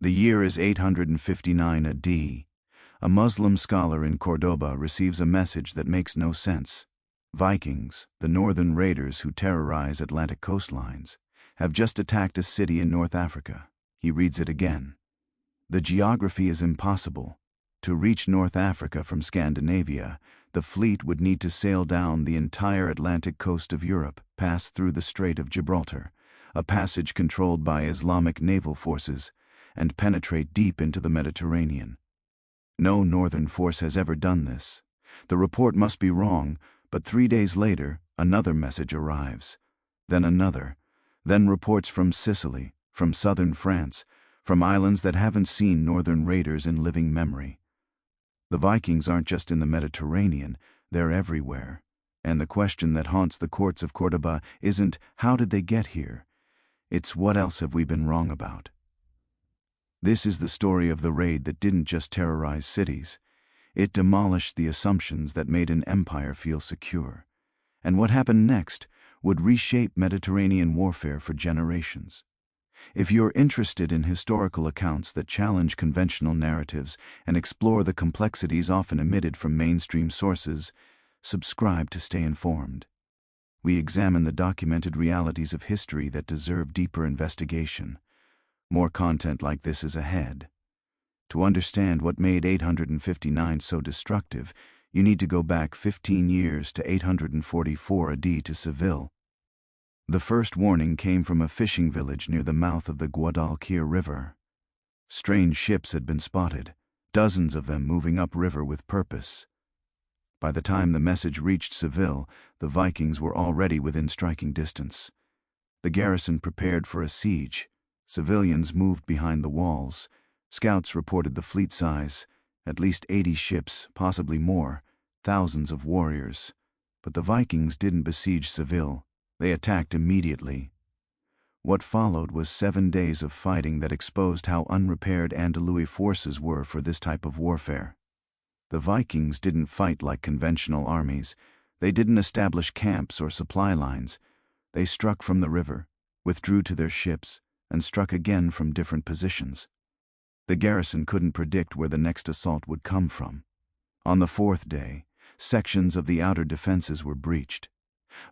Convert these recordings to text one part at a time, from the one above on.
The year is 859 AD. A Muslim scholar in Cordoba receives a message that makes no sense. Vikings, the northern raiders who terrorize Atlantic coastlines, have just attacked a city in North Africa. He reads it again. The geography is impossible. To reach North Africa from Scandinavia, the fleet would need to sail down the entire Atlantic coast of Europe, pass through the Strait of Gibraltar, a passage controlled by Islamic naval forces, and penetrate deep into the Mediterranean. No northern force has ever done this. The report must be wrong, but 3 days later, another message arrives. Then another. Then reports from Sicily, from southern France, from islands that haven't seen northern raiders in living memory. The Vikings aren't just in the Mediterranean, they're everywhere. And the question that haunts the courts of Cordoba isn't, how did they get here? It's, what else have we been wrong about? This is the story of the raid that didn't just terrorize cities. It demolished the assumptions that made an empire feel secure. And what happened next would reshape Mediterranean warfare for generations. If you're interested in historical accounts that challenge conventional narratives and explore the complexities often omitted from mainstream sources, subscribe to stay informed. We examine the documented realities of history that deserve deeper investigation. More content like this is ahead. To understand what made 859 so destructive, you need to go back 15 years to 844 AD to Seville. The first warning came from a fishing village near the mouth of the Guadalquivir River. Strange ships had been spotted, dozens of them moving upriver with purpose. By the time the message reached Seville, the Vikings were already within striking distance. The garrison prepared for a siege. Civilians moved behind the walls. Scouts reported the fleet size, at least 80 ships, possibly more, thousands of warriors. But the Vikings didn't besiege Seville. They attacked immediately. What followed was 7 days of fighting that exposed how unprepared Andalus forces were for this type of warfare. The Vikings didn't fight like conventional armies. They didn't establish camps or supply lines. They struck from the river, withdrew to their ships, and struck again from different positions. The garrison couldn't predict where the next assault would come from. On the 4th day, sections of the outer defenses were breached.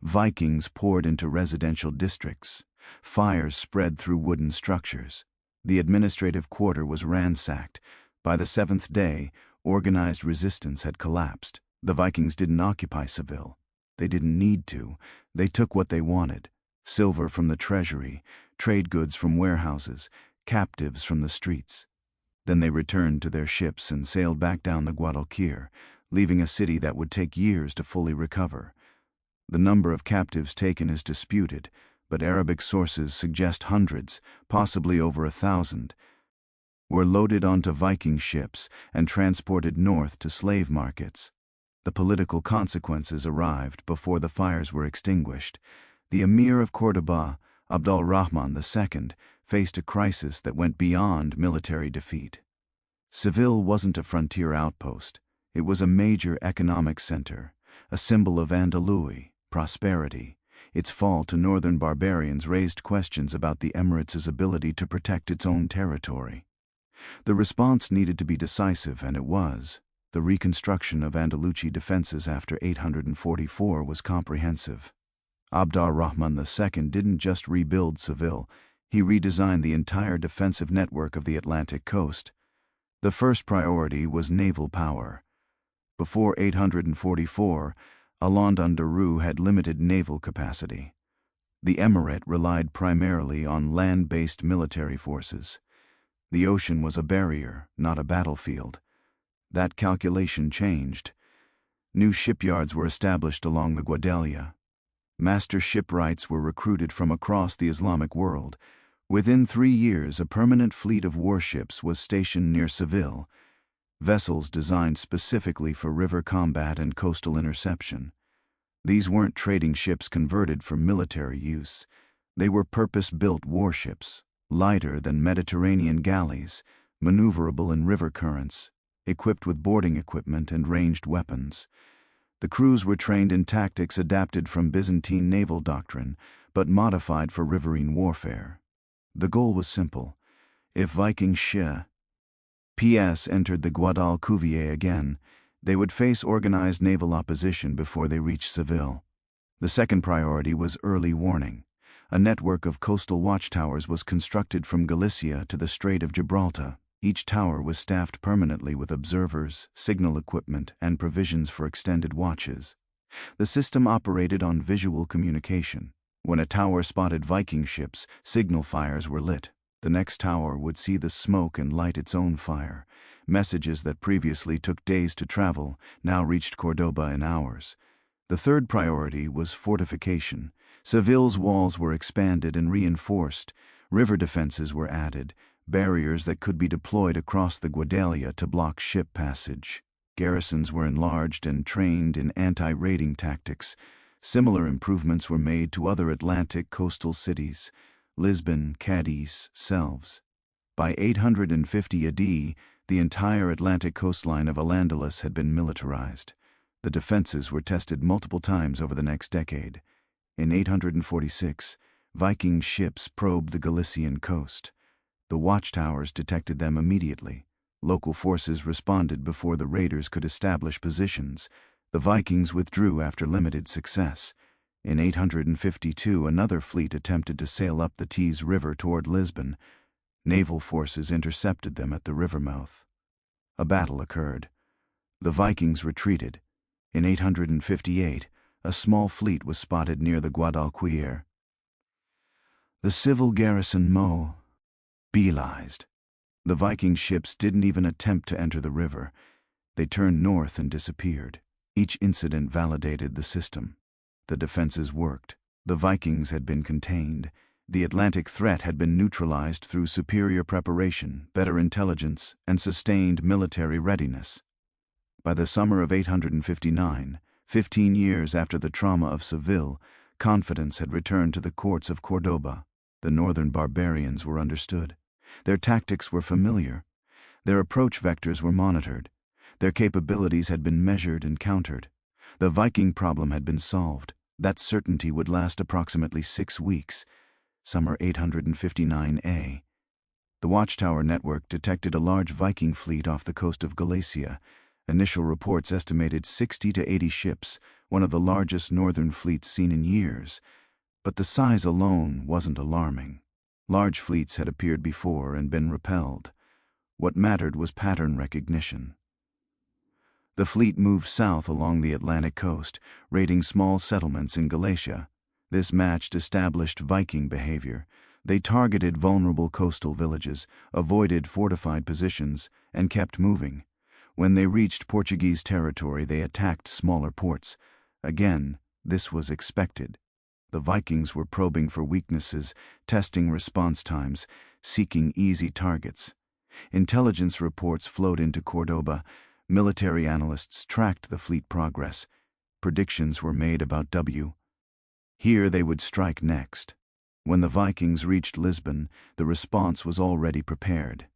Vikings poured into residential districts. Fires spread through wooden structures. The administrative quarter was ransacked. By the 7th day, organized resistance had collapsed. The Vikings didn't occupy Seville. They didn't need to. They took what they wanted: silver from the treasury, trade goods from warehouses, captives from the streets. Then they returned to their ships and sailed back down the Guadalquivir, leaving a city that would take years to fully recover. The number of captives taken is disputed, but Arabic sources suggest hundreds, possibly over 1,000, were loaded onto Viking ships and transported north to slave markets. The political consequences arrived before the fires were extinguished. The Emir of Cordoba, Abdul-Rahman II, faced a crisis that went beyond military defeat. Seville wasn't a frontier outpost. It was a major economic center, a symbol of Andalus, prosperity. Its fall to northern barbarians raised questions about the Emirates' ability to protect its own territory. The response needed to be decisive, and it was. The reconstruction of Andalusi defenses after 844 was comprehensive. Abd-ar-Rahman II didn't just rebuild Seville, he redesigned the entire defensive network of the Atlantic coast. The first priority was naval power. Before 844, Al-Andalus had limited naval capacity. The Emirate relied primarily on land-based military forces. The ocean was a barrier, not a battlefield. That calculation changed. New shipyards were established along the Guadalquivir. Master shipwrights were recruited from across the Islamic world. Within 3 years, a permanent fleet of warships was stationed near Seville, vessels designed specifically for river combat and coastal interception. These weren't trading ships converted for military use. They were purpose-built warships, lighter than Mediterranean galleys, maneuverable in river currents, equipped with boarding equipment and ranged weapons. The crews were trained in tactics adapted from Byzantine naval doctrine, but modified for riverine warfare. The goal was simple: If Viking PS entered the Guadalquivir again, they would face organized naval opposition before they reached Seville. The second priority was early warning. A network of coastal watchtowers was constructed from Galicia to the Strait of Gibraltar. Each tower was staffed permanently with observers, signal equipment, and provisions for extended watches. The system operated on visual communication. When a tower spotted Viking ships, signal fires were lit. The next tower would see the smoke and light its own fire. Messages that previously took days to travel now reached Cordoba in hours. The third priority was fortification. Seville's walls were expanded and reinforced. River defenses were added, barriers that could be deployed across the Guadalquivir to block ship passage. Garrisons were enlarged and trained in anti-raiding tactics. Similar improvements were made to other Atlantic coastal cities, Lisbon, Cadiz, Selves. By 850 AD, the entire Atlantic coastline of Al-Andalus had been militarized. The defenses were tested multiple times over the next decade. In 846, Viking ships probed the Galician coast. The watchtowers detected them immediately. Local forces responded before the raiders could establish positions. The Vikings withdrew after limited success. In 852, another fleet attempted to sail up the Tees River toward Lisbon. Naval forces intercepted them at the river mouth. A battle occurred. The Vikings retreated. In 858, a small fleet was spotted near the Guadalquivir. The civil garrison mobilized. The Viking ships didn't even attempt to enter the river. They turned north and disappeared. Each incident validated the system. The defenses worked. The Vikings had been contained. The Atlantic threat had been neutralized through superior preparation, better intelligence, and sustained military readiness. By the summer of 859, 15 years after the trauma of Seville, confidence had returned to the courts of Cordoba. The northern barbarians were understood. Their tactics were familiar. Their approach vectors were monitored. Their capabilities had been measured and countered. The Viking problem had been solved. That certainty would last approximately 6 weeks. Summer 859 The Watchtower Network detected a large Viking fleet off the coast of Galicia. Initial reports estimated 60 to 80 ships, one of the largest northern fleets seen in years. But the size alone wasn't alarming. Large fleets had appeared before and been repelled. What mattered was pattern recognition. The fleet moved south along the Atlantic coast, raiding small settlements in Galicia. This matched established Viking behavior. They targeted vulnerable coastal villages, avoided fortified positions, and kept moving. When they reached Portuguese territory, they attacked smaller ports. Again, this was expected. The Vikings were probing for weaknesses, testing response times, seeking easy targets. Intelligence reports flowed into Cordoba. Military analysts tracked the fleet progress. Predictions were made about Here they would strike next. When the Vikings reached Lisbon, the response was already prepared.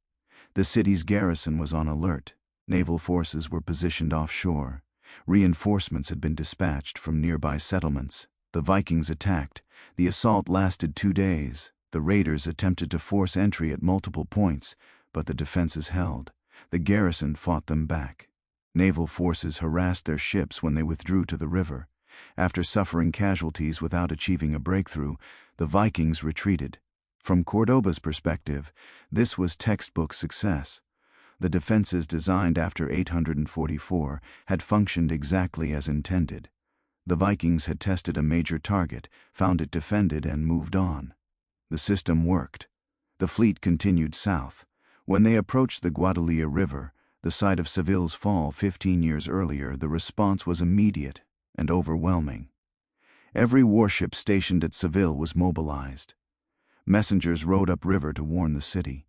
The city's garrison was on alert. Naval forces were positioned offshore. Reinforcements had been dispatched from nearby settlements. The Vikings attacked. The assault lasted 2 days. The raiders attempted to force entry at multiple points, but the defenses held. The garrison fought them back. Naval forces harassed their ships when they withdrew to the river. After suffering casualties without achieving a breakthrough, the Vikings retreated. From Cordoba's perspective, this was textbook success. The defenses designed after 844 had functioned exactly as intended. The Vikings had tested a major target, found it defended, and moved on. The system worked. The fleet continued south. When they approached the Guadalquivir River, the site of Seville's fall 15 years earlier, the response was immediate and overwhelming. Every warship stationed at Seville was mobilized. Messengers rode upriver to warn the city.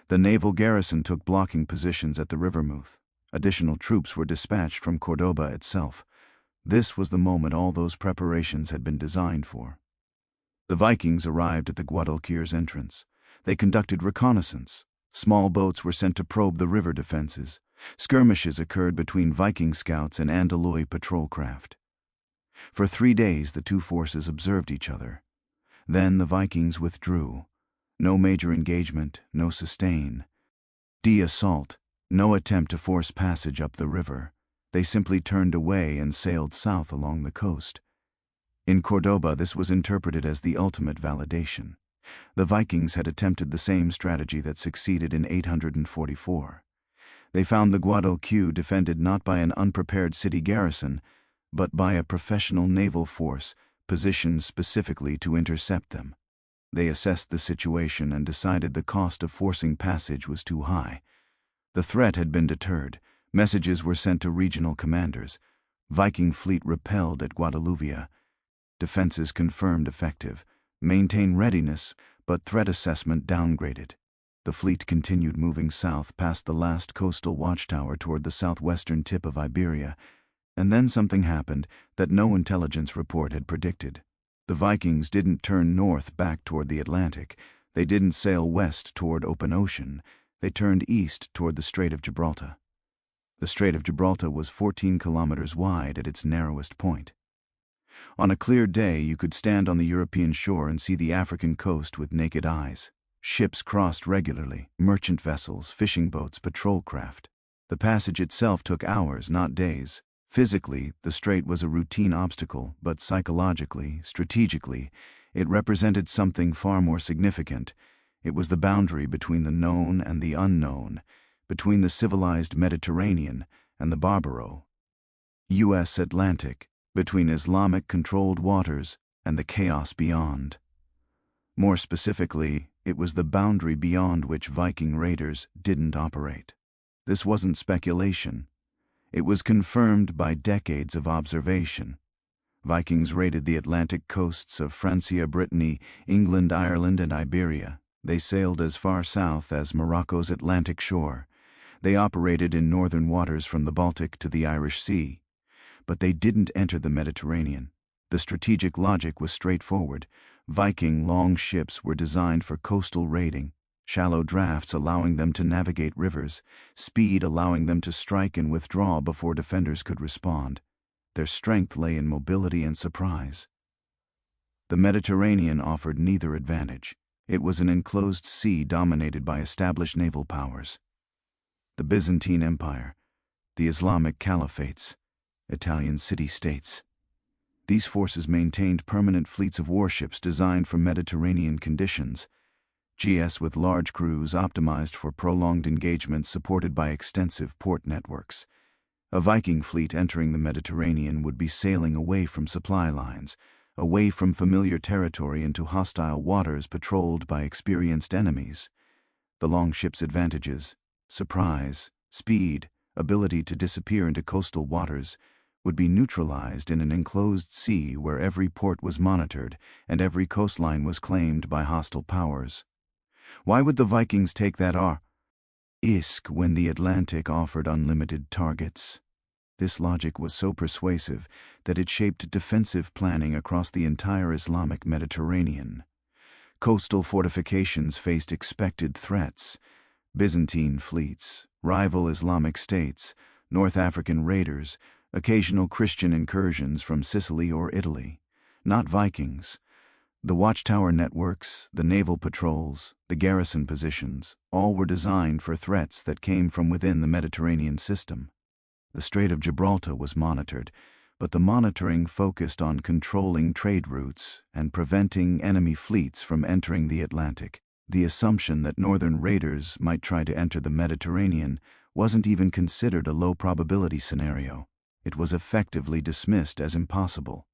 The naval garrison took blocking positions at the river mouth. Additional troops were dispatched from Cordoba itself. This was the moment all those preparations had been designed for. The Vikings arrived at the Guadalquiv's entrance. They conducted reconnaissance. Small boats were sent to probe the river defenses. Skirmishes occurred between Viking scouts and Andalus patrol craft. For 3 days the two forces observed each other. Then the Vikings withdrew. No major engagement, no sustain. D. Assault. No attempt to force passage up the river. They simply turned away and sailed south along the coast. In Cordoba, this was interpreted as the ultimate validation. The Vikings had attempted the same strategy that succeeded in 844. They found the Guadalquivir defended not by an unprepared city garrison, but by a professional naval force positioned specifically to intercept them. They assessed the situation and decided the cost of forcing passage was too high. The threat had been deterred. Messages were sent to regional commanders. Viking fleet repelled at Guadalquivir. Defenses confirmed effective. Maintain readiness, but threat assessment downgraded. The fleet continued moving south past the last coastal watchtower toward the southwestern tip of Iberia, and then something happened that no intelligence report had predicted. The Vikings didn't turn north back toward the Atlantic. They didn't sail west toward open ocean. They turned east toward the Strait of Gibraltar. The Strait of Gibraltar was 14 kilometers wide at its narrowest point. On a clear day, you could stand on the European shore and see the African coast with naked eyes. Ships crossed regularly, merchant vessels, fishing boats, patrol craft. The passage itself took hours, not days. Physically, the strait was a routine obstacle, but psychologically, strategically, it represented something far more significant. It was the boundary between the known and the unknown, between the civilized Mediterranean and the barbaro. U.S. Atlantic, between Islamic-controlled waters and the chaos beyond. More specifically, it was the boundary beyond which Viking raiders didn't operate. This wasn't speculation. It was confirmed by decades of observation. Vikings raided the Atlantic coasts of Francia, Brittany, England, Ireland, and Iberia. They sailed as far south as Morocco's Atlantic shore. They operated in northern waters from the Baltic to the Irish Sea. But they didn't enter the Mediterranean. The strategic logic was straightforward. Viking longships were designed for coastal raiding, shallow drafts allowing them to navigate rivers, speed allowing them to strike and withdraw before defenders could respond. Their strength lay in mobility and surprise. The Mediterranean offered neither advantage. It was an enclosed sea dominated by established naval powers. The Byzantine Empire, the Islamic caliphates, Italian city-states. These forces maintained permanent fleets of warships designed for Mediterranean conditions, GS with large crews optimized for prolonged engagements supported by extensive port networks. A Viking fleet entering the Mediterranean would be sailing away from supply lines, away from familiar territory into hostile waters patrolled by experienced enemies. The longship's advantages, surprise, speed, ability to disappear into coastal waters, would be neutralized in an enclosed sea where every port was monitored and every coastline was claimed by hostile powers. Why would the Vikings take that risk when the Atlantic offered unlimited targets? This logic was so persuasive that it shaped defensive planning across the entire Islamic Mediterranean. Coastal fortifications faced expected threats: Byzantine fleets, rival Islamic states, North African raiders, occasional Christian incursions from Sicily or Italy. Not Vikings. The watchtower networks, the naval patrols, the garrison positions, all were designed for threats that came from within the Mediterranean system. The Strait of Gibraltar was monitored, but the monitoring focused on controlling trade routes and preventing enemy fleets from entering the Atlantic. The assumption that northern raiders might try to enter the Mediterranean wasn't even considered a low-probability scenario. It was effectively dismissed as impossible.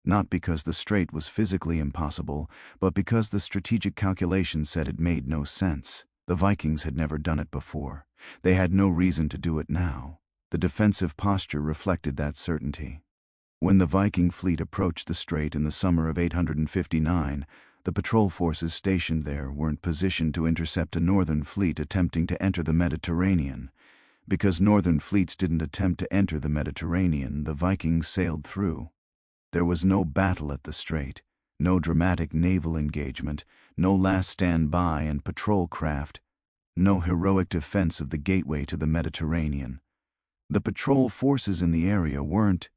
Not because the strait was physically impossible, but because the strategic calculation said it made no sense. The Vikings had never done it before. They had no reason to do it now. The defensive posture reflected that certainty. When the Viking fleet approached the strait in the summer of 859, the patrol forces stationed there weren't positioned to intercept a northern fleet attempting to enter the Mediterranean. Because northern fleets didn't attempt to enter the Mediterranean, the Vikings sailed through. There was no battle at the strait, no dramatic naval engagement, no last stand-by and patrol craft, no heroic defense of the gateway to the Mediterranean. The patrol forces in the area weren't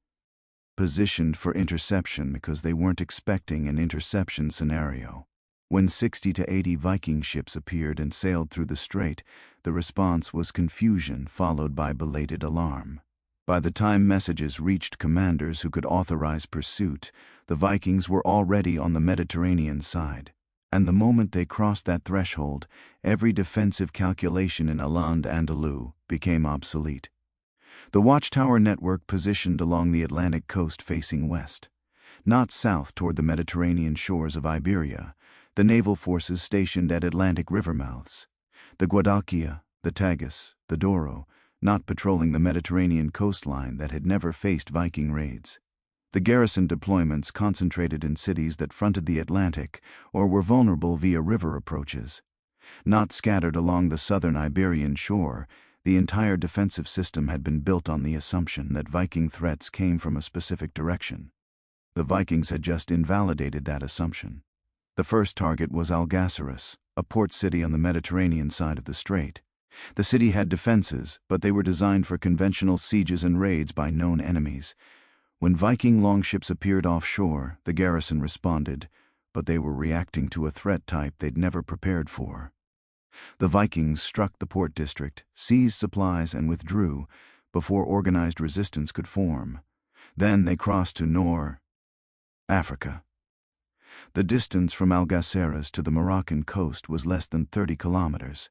positioned for interception because they weren't expecting an interception scenario. When 60 to 80 Viking ships appeared and sailed through the strait, the response was confusion followed by belated alarm. By the time messages reached commanders who could authorize pursuit, the Vikings were already on the Mediterranean side. And the moment they crossed that threshold, every defensive calculation in Al-Andalus became obsolete. The watchtower network positioned along the Atlantic coast facing west, not south toward the Mediterranean shores of Iberia, the naval forces stationed at Atlantic river mouths, the Guadalquivir, the Tagus, the Douro, not patrolling the Mediterranean coastline that had never faced Viking raids. The garrison deployments concentrated in cities that fronted the Atlantic or were vulnerable via river approaches. Not scattered along the southern Iberian shore, the entire defensive system had been built on the assumption that Viking threats came from a specific direction. The Vikings had just invalidated that assumption. The first target was Algeciras, a port city on the Mediterranean side of the strait. The city had defenses, but they were designed for conventional sieges and raids by known enemies. When Viking longships appeared offshore, the garrison responded, but they were reacting to a threat type they'd never prepared for. The Vikings struck the port district, seized supplies, and withdrew before organized resistance could form. Then they crossed to North Africa. The distance from Algeciras to the Moroccan coast was less than 30 kilometers.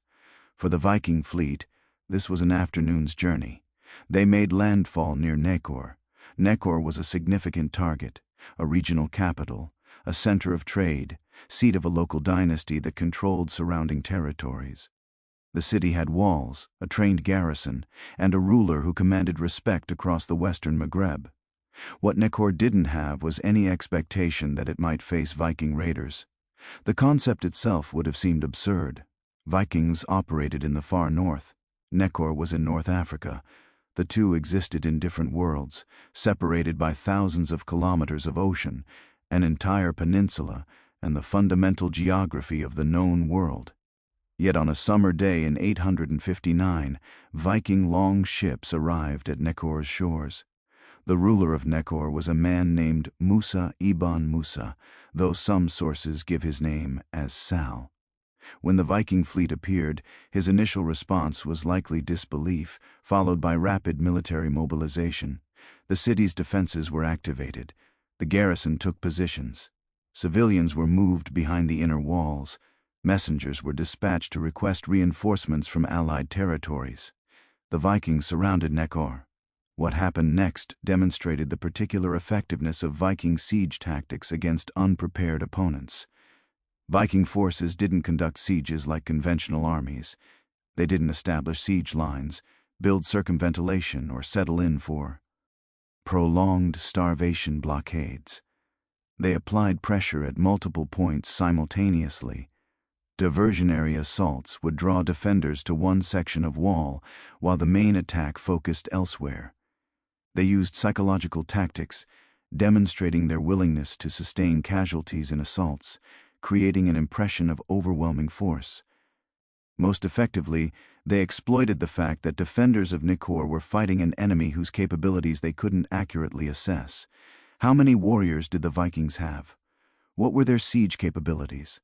For the Viking fleet, this was an afternoon's journey. They made landfall near Nekor. Nekor was a significant target, a regional capital, a center of trade, seat of a local dynasty that controlled surrounding territories. The city had walls, a trained garrison, and a ruler who commanded respect across the western Maghreb. What Nekor didn't have was any expectation that it might face Viking raiders. The concept itself would have seemed absurd. Vikings operated in the far north. Nekor was in North Africa. The two existed in different worlds, separated by thousands of kilometers of ocean, an entire peninsula, and the fundamental geography of the known world. Yet on a summer day in 859, Viking longships arrived at Nekor's shores. The ruler of Nekor was a man named Musa ibn Musa, though some sources give his name as Sal. When the Viking fleet appeared, his initial response was likely disbelief, followed by rapid military mobilization. The city's defenses were activated. The garrison took positions. Civilians were moved behind the inner walls. Messengers were dispatched to request reinforcements from allied territories. The Vikings surrounded Nekor. What happened next demonstrated the particular effectiveness of Viking siege tactics against unprepared opponents. Viking forces didn't conduct sieges like conventional armies. They didn't establish siege lines, build circumventilation, or settle in for prolonged starvation blockades. They applied pressure at multiple points simultaneously. Diversionary assaults would draw defenders to one section of wall, while the main attack focused elsewhere. They used psychological tactics, demonstrating their willingness to sustain casualties in assaults, creating an impression of overwhelming force. Most effectively, they exploited the fact that defenders of Nekor were fighting an enemy whose capabilities they couldn't accurately assess. How many warriors did the Vikings have? What were their siege capabilities?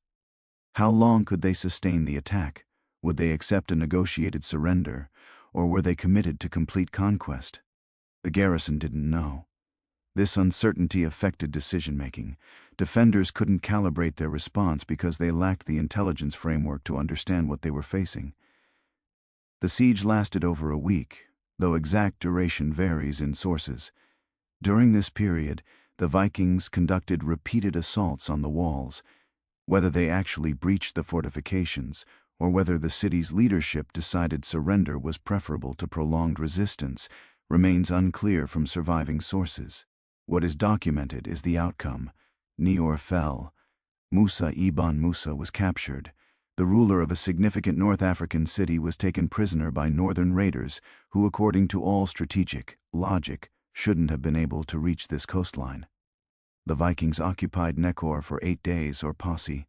How long could they sustain the attack? Would they accept a negotiated surrender, or were they committed to complete conquest? The garrison didn't know. This uncertainty affected decision-making. Defenders couldn't calibrate their response because they lacked the intelligence framework to understand what they were facing. The siege lasted over a week, though exact duration varies in sources. During this period, the Vikings conducted repeated assaults on the walls. Whether they actually breached the fortifications, or whether the city's leadership decided surrender was preferable to prolonged resistance, remains unclear from surviving sources. What is documented is the outcome. Nior fell. Musa ibn Musa was captured. The ruler of a significant North African city was taken prisoner by northern raiders who, according to all strategic logic, shouldn't have been able to reach this coastline. The Vikings occupied Nekor for 8 days or posse.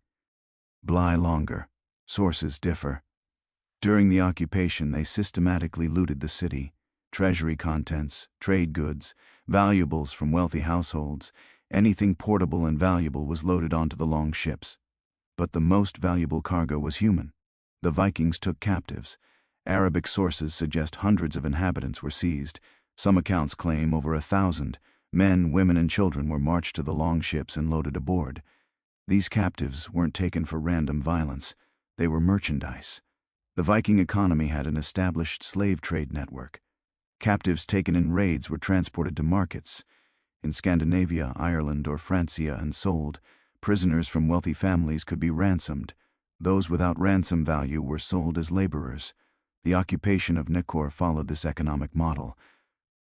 Bly longer. Sources differ. During the occupation, they systematically looted the city. Treasury contents, trade goods, valuables from wealthy households, anything portable and valuable was loaded onto the longships. But the most valuable cargo was human. The Vikings took captives. Arabic sources suggest hundreds of inhabitants were seized. Some accounts claim over 1,000. Men, women, and children were marched to the longships and loaded aboard. These captives weren't taken for random violence. They were merchandise. The Viking economy had an established slave trade network. Captives taken in raids were transported to markets in Scandinavia, Ireland, or Francia and sold. Prisoners from wealthy families could be ransomed. Those without ransom value were sold as laborers. The occupation of Nekor followed this economic model.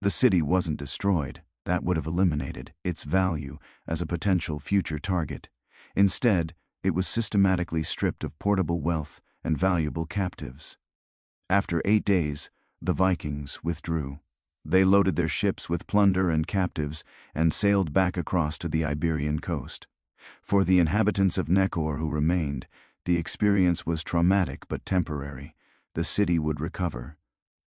The city wasn't destroyed. That would have eliminated its value as a potential future target. Instead, it was systematically stripped of portable wealth and valuable captives. After 8 days, the Vikings withdrew. They loaded their ships with plunder and captives and sailed back across to the Iberian coast. For the inhabitants of Nekor who remained, the experience was traumatic but temporary. The city would recover.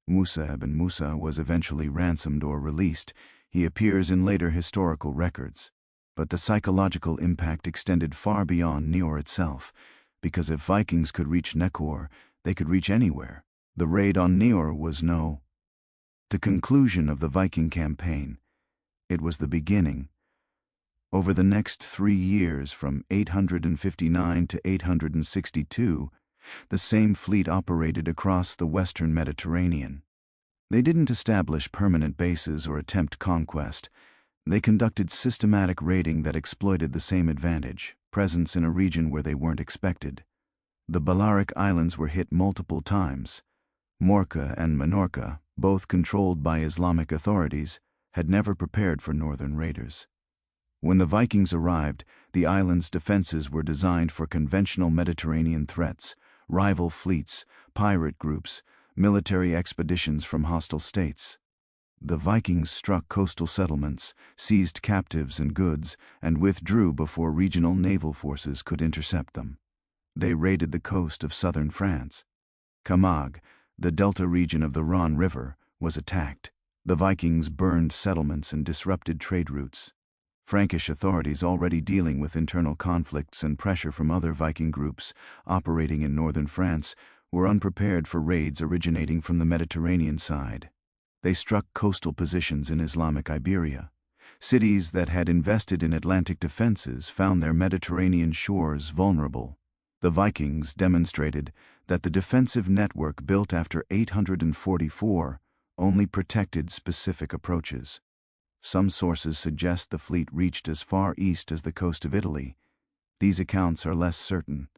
Musa ibn Musa was eventually ransomed or released. He appears in later historical records. But the psychological impact extended far beyond Nior itself, because if Vikings could reach Nekor, they could reach anywhere. The raid on Nior was the conclusion of the Viking campaign. It was the beginning. Over the next 3 years, from 859 to 862, the same fleet operated across the western Mediterranean. They didn't establish permanent bases or attempt conquest. They conducted systematic raiding that exploited the same advantage, presence in a region where they weren't expected. The Balearic Islands were hit multiple times. Morca and Minorca, both controlled by Islamic authorities, had never prepared for northern raiders. When the Vikings arrived, the island's defenses were designed for conventional Mediterranean threats, rival fleets, pirate groups, military expeditions from hostile states. The Vikings struck coastal settlements, seized captives and goods, and withdrew before regional naval forces could intercept them. They raided the coast of southern France. Camargue, the delta region of the Rhône River, was attacked. The Vikings burned settlements and disrupted trade routes. Frankish authorities, already dealing with internal conflicts and pressure from other Viking groups operating in northern France, were unprepared for raids originating from the Mediterranean side. They struck coastal positions in Islamic Iberia. Cities that had invested in Atlantic defenses found their Mediterranean shores vulnerable. The Vikings demonstrated that the defensive network built after 844 only protected specific approaches. Some sources suggest the fleet reached as far east as the coast of Italy. These accounts are less certain.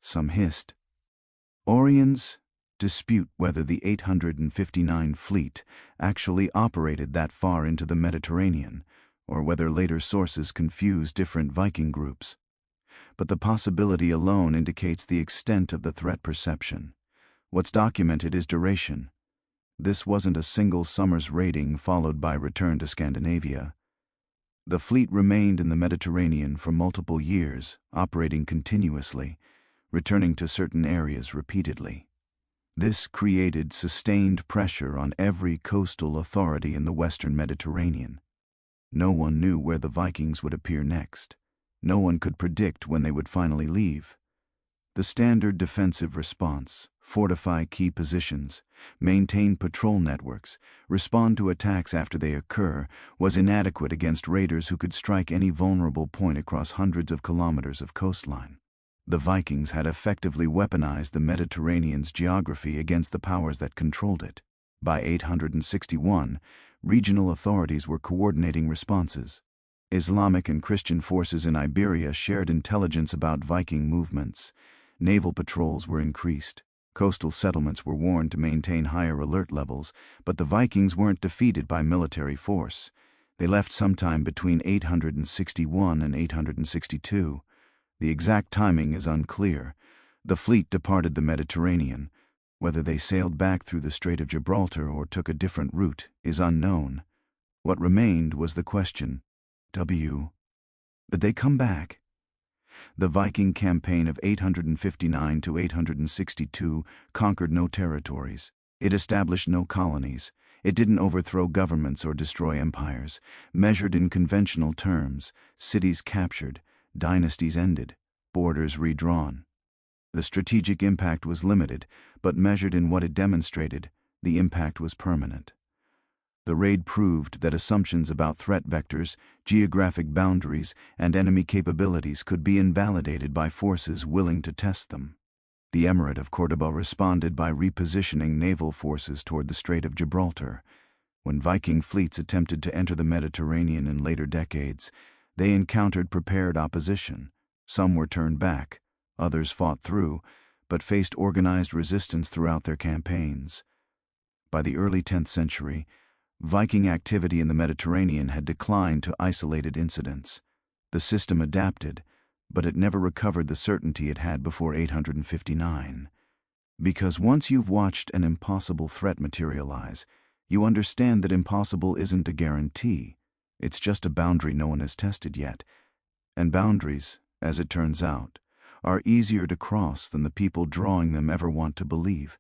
Some historians dispute whether the 859 fleet actually operated that far into the Mediterranean, or whether later sources confuse different Viking groups. But the possibility alone indicates the extent of the threat perception. What's documented is duration. This wasn't a single summer's raiding followed by return to Scandinavia. The fleet remained in the Mediterranean for multiple years, operating continuously, returning to certain areas repeatedly. This created sustained pressure on every coastal authority in the Western Mediterranean. No one knew where the Vikings would appear next. No one could predict when they would finally leave. The standard defensive response, fortify key positions, maintain patrol networks, respond to attacks after they occur, was inadequate against raiders who could strike any vulnerable point across hundreds of kilometers of coastline. The Vikings had effectively weaponized the Mediterranean's geography against the powers that controlled it. By 861, regional authorities were coordinating responses. Islamic and Christian forces in Iberia shared intelligence about Viking movements. Naval patrols were increased. Coastal settlements were warned to maintain higher alert levels, but the Vikings weren't defeated by military force. They left sometime between 861 and 862. The exact timing is unclear. The fleet departed the Mediterranean. Whether they sailed back through the Strait of Gibraltar or took a different route is unknown. What remained was the question, did they come back? The Viking campaign of 859 to 862 conquered no territories. It established no colonies. It didn't overthrow governments or destroy empires. Measured in conventional terms, cities captured, dynasties ended, borders redrawn. The strategic impact was limited, but measured in what it demonstrated, the impact was permanent. The raid proved that assumptions about threat vectors, geographic boundaries, and enemy capabilities could be invalidated by forces willing to test them. The Emirate of Cordoba responded by repositioning naval forces toward the Strait of Gibraltar. When Viking fleets attempted to enter the Mediterranean in later decades, they encountered prepared opposition. Some were turned back, others fought through, but faced organized resistance throughout their campaigns. By the early 10th century, Viking activity in the Mediterranean had declined to isolated incidents. The system adapted, but it never recovered the certainty it had before 859. Because once you've watched an impossible threat materialize, you understand that impossible isn't a guarantee. It's just a boundary no one has tested yet. And boundaries, as it turns out, are easier to cross than the people drawing them ever want to believe.